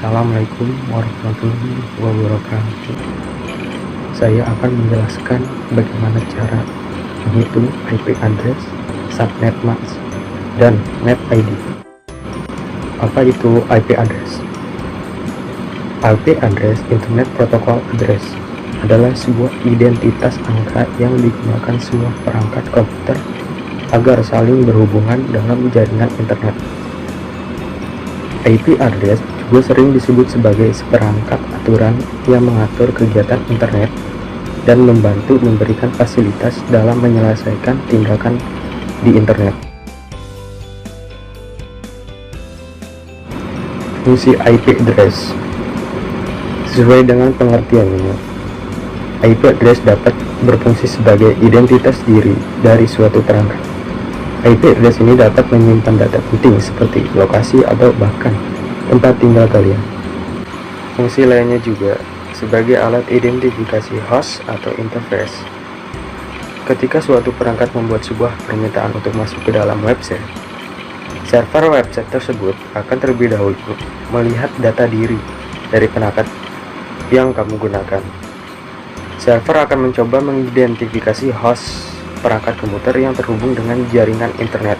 Assalamualaikum warahmatullahi wabarakatuh. Saya akan menjelaskan bagaimana cara menghitung IP address, subnet mask, dan NetID. Apa itu IP address? IP address Internet Protocol Address adalah sebuah identitas angka yang digunakan sebuah perangkat komputer agar saling berhubungan dalam jaringan internet. IP address juga sering disebut sebagai seperangkat aturan yang mengatur kegiatan internet dan membantu memberikan fasilitas dalam menyelesaikan tindakan di internet. Fungsi IP address sesuai dengan pengertiannya, IP address dapat berfungsi sebagai identitas diri dari suatu perangkat. IP address ini dapat menyimpan data penting seperti lokasi atau bahkan tempat tinggal kalian. Fungsi lainnya juga sebagai alat identifikasi host atau interface. Ketika suatu perangkat membuat sebuah permintaan untuk masuk ke dalam website, server website tersebut akan terlebih dahulu melihat data diri dari perangkat yang kamu gunakan. Server akan mencoba mengidentifikasi host perangkat komputer yang terhubung dengan jaringan internet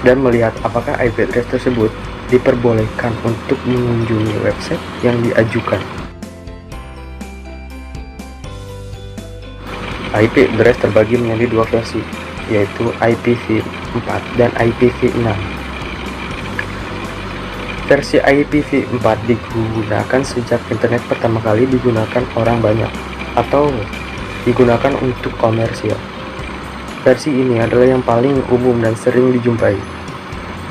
dan melihat apakah IP address tersebut diperbolehkan untuk mengunjungi website yang diajukan. IP address terbagi menjadi dua versi, yaitu IPv4 dan IPv6. Versi IPv4 digunakan sejak internet pertama kali digunakan orang banyak atau digunakan untuk komersial. Versi ini adalah yang paling umum dan sering dijumpai.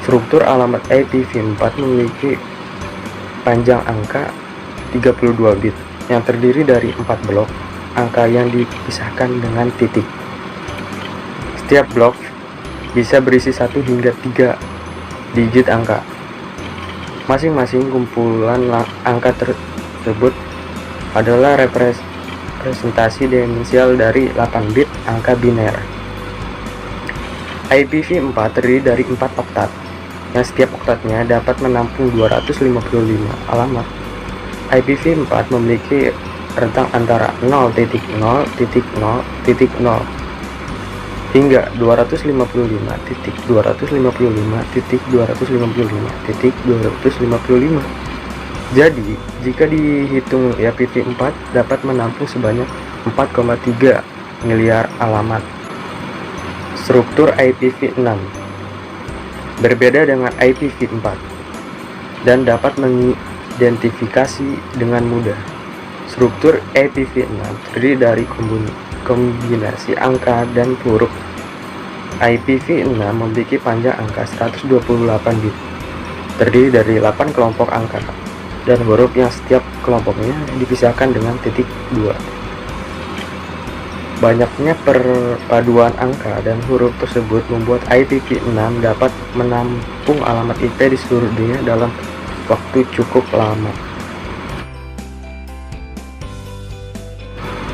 Struktur alamat IPv4 memiliki panjang angka 32 bit yang terdiri dari 4 blok angka yang dipisahkan dengan titik. Setiap blok bisa berisi 1 hingga 3 digit angka. Masing-masing kumpulan angka tersebut adalah representasi dimensial dari 8 bit angka biner. IPv4 terdiri dari 4 oktat, yang setiap oktatnya dapat menampung 255 alamat. IPv4 memiliki rentang antara 0.0.0.0 hingga 255.255.255.255. Jadi, jika dihitung IPv4 dapat menampung sebanyak 4,3 miliar alamat. Struktur IPv6 berbeda dengan IPv4 dan dapat mengidentifikasi dengan mudah. Struktur IPv6 terdiri dari kombinasi angka dan huruf. IPv6 memiliki panjang angka 128 bit, terdiri dari 8 kelompok angka dan huruf yang setiap kelompoknya dipisahkan dengan titik 2. Banyaknya perpaduan angka dan huruf tersebut membuat IPv6 dapat menampung alamat IP di seluruh dunia dalam waktu cukup lama.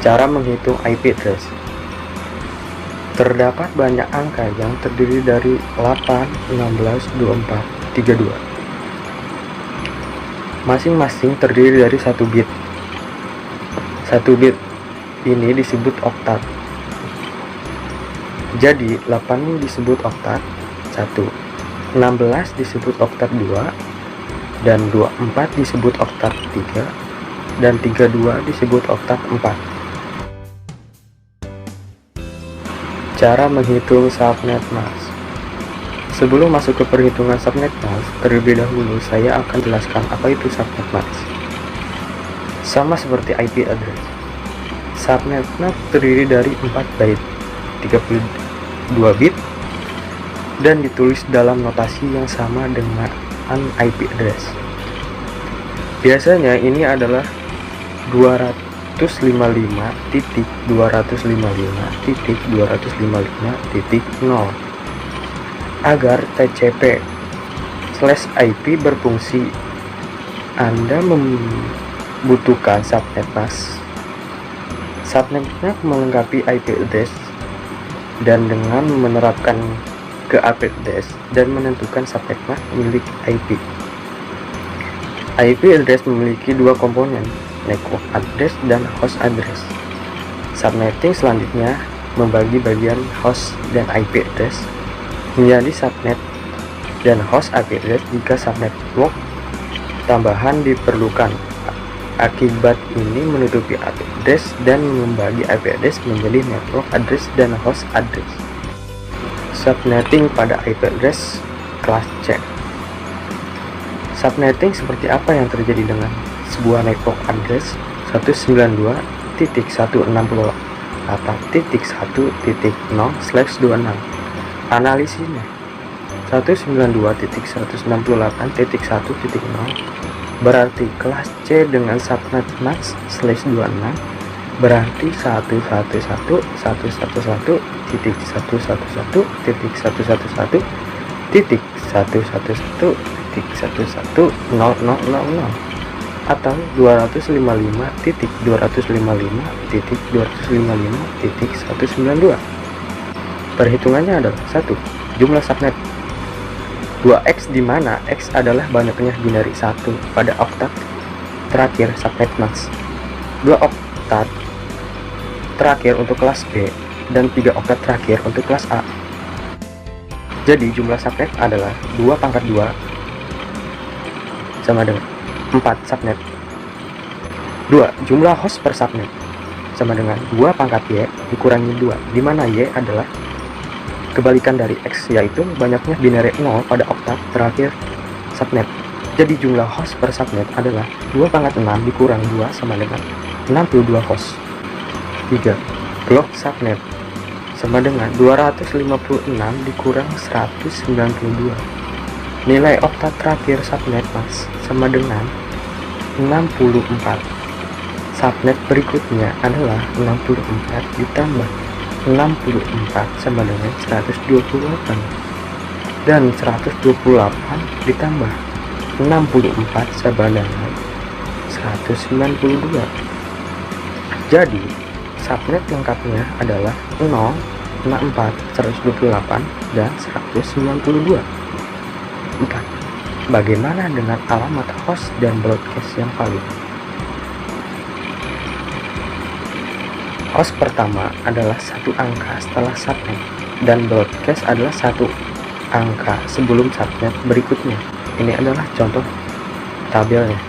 Cara menghitung IP address. Terdapat banyak angka yang terdiri dari 8, 16, 24, 32. Masing-masing terdiri dari 1 bit. 1 bit ini disebut oktat. Jadi 8 disebut oktat 1, 16 disebut oktat 2, dan 24 disebut oktat 3, dan 32 disebut oktat 4. Cara menghitung subnet mask. Sebelum masuk ke perhitungan subnet mask, terlebih dahulu saya akan jelaskan apa itu subnet mask. Sama seperti IP address, subnet mask terdiri dari 4 byte 32 bit dan ditulis dalam notasi yang sama dengan IP address. Biasanya ini adalah 255.255.255.0 agar TCP/IP berfungsi. Anda membutuhkan subnet mask. Subnet mask melengkapi IP address dan dengan menerapkan ke IP address dan menentukan subnet mask milik IP. IP address memiliki dua komponen, network address dan host address. Subnetting selanjutnya membagi bagian host dan IP address menjadi subnet dan host IP address jika subnetwork tambahan diperlukan. Akibat ini menutupi IP address dan membagi IP address menjadi network address dan host address. Subnetting pada IP address kelas C. Subnetting seperti apa yang terjadi dengan sebuah network address 192.168.1.0/26. Analisisnya 192.168.1.0 berarti kelas C dengan subnet max/26 berarti 111.111.111.111.111.000 atau 255.255.255.192. Perhitungannya adalah 1. Jumlah subnet 2x di mana x adalah banyaknya binary 1 pada oktat terakhir subnet max, 2 oktat terakhir untuk kelas B, dan 3 oktat terakhir untuk kelas A. Jadi jumlah subnet adalah 2 pangkat 2 sama dengan 4 subnet. 2. Jumlah host per subnet sama dengan 2 pangkat Y dikurangi 2, di mana Y adalah kebalikan dari X, yaitu banyaknya binary 0 pada oktat terakhir subnet. Jadi jumlah host per subnet adalah 2 pangkat 6 dikurang 2 sama dengan 62 host. 3. Blok subnet sama dengan 256 dikurang 192. Nilai oktat terakhir subnet max sama dengan 64. Subnet berikutnya adalah 64 ditambah 64 sama dengan 128, dan 128 ditambah 64 sama dengan 192. Jadi subnet lengkapnya adalah 0, 64, 128, dan 192. 4. Bagaimana dengan alamat host dan broadcast yang valid? Host pertama adalah 1 angka setelah subnet, dan broadcast adalah 1 angka sebelum subnet berikutnya. Ini adalah contoh tabelnya.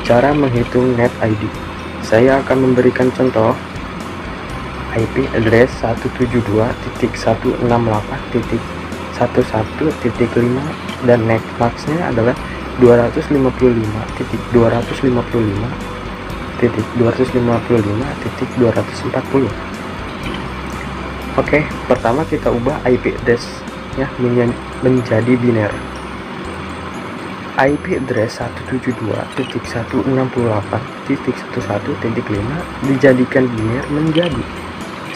Cara menghitung net ID. Saya akan memberikan contoh IP address 172.168.11.5 dan net max-nya adalah 255.255.240. Oke, pertama kita ubah IP address-nya menjadi biner. IP address 172.168.11.5 dijadikan biner menjadi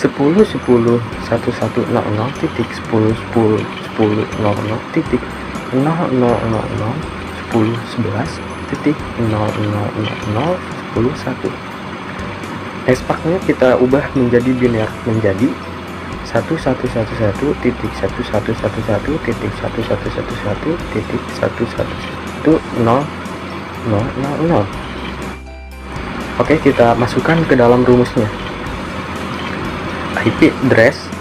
10.111.10.10.10.11.000.10.1. Nextpacknya kita ubah menjadi biner menjadi 111.11.11.11.11.1.000. Oke, kita masukkan ke dalam rumusnya. IP address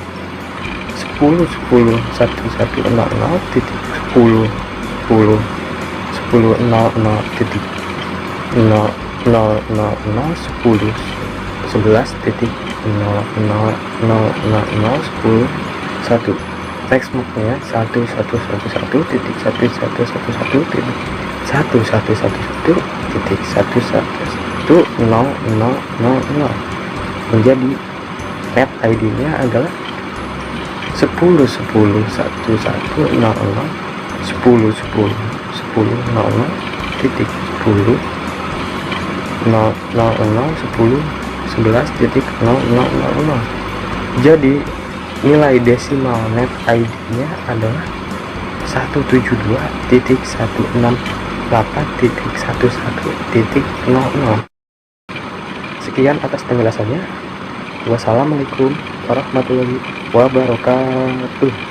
10.10.10.10.10.10.11.000.10.1. Text mode-nya 111.111.11.1.11.1.11.000 menjadi net ID-nya adalah 10.10.10.10.10.10.11.000. Jadi nilai desimal net ID-nya adalah 172.168.11.00. Sekian atas penjelasannya. Wassalamualaikum warahmatullahi wabarakatuh.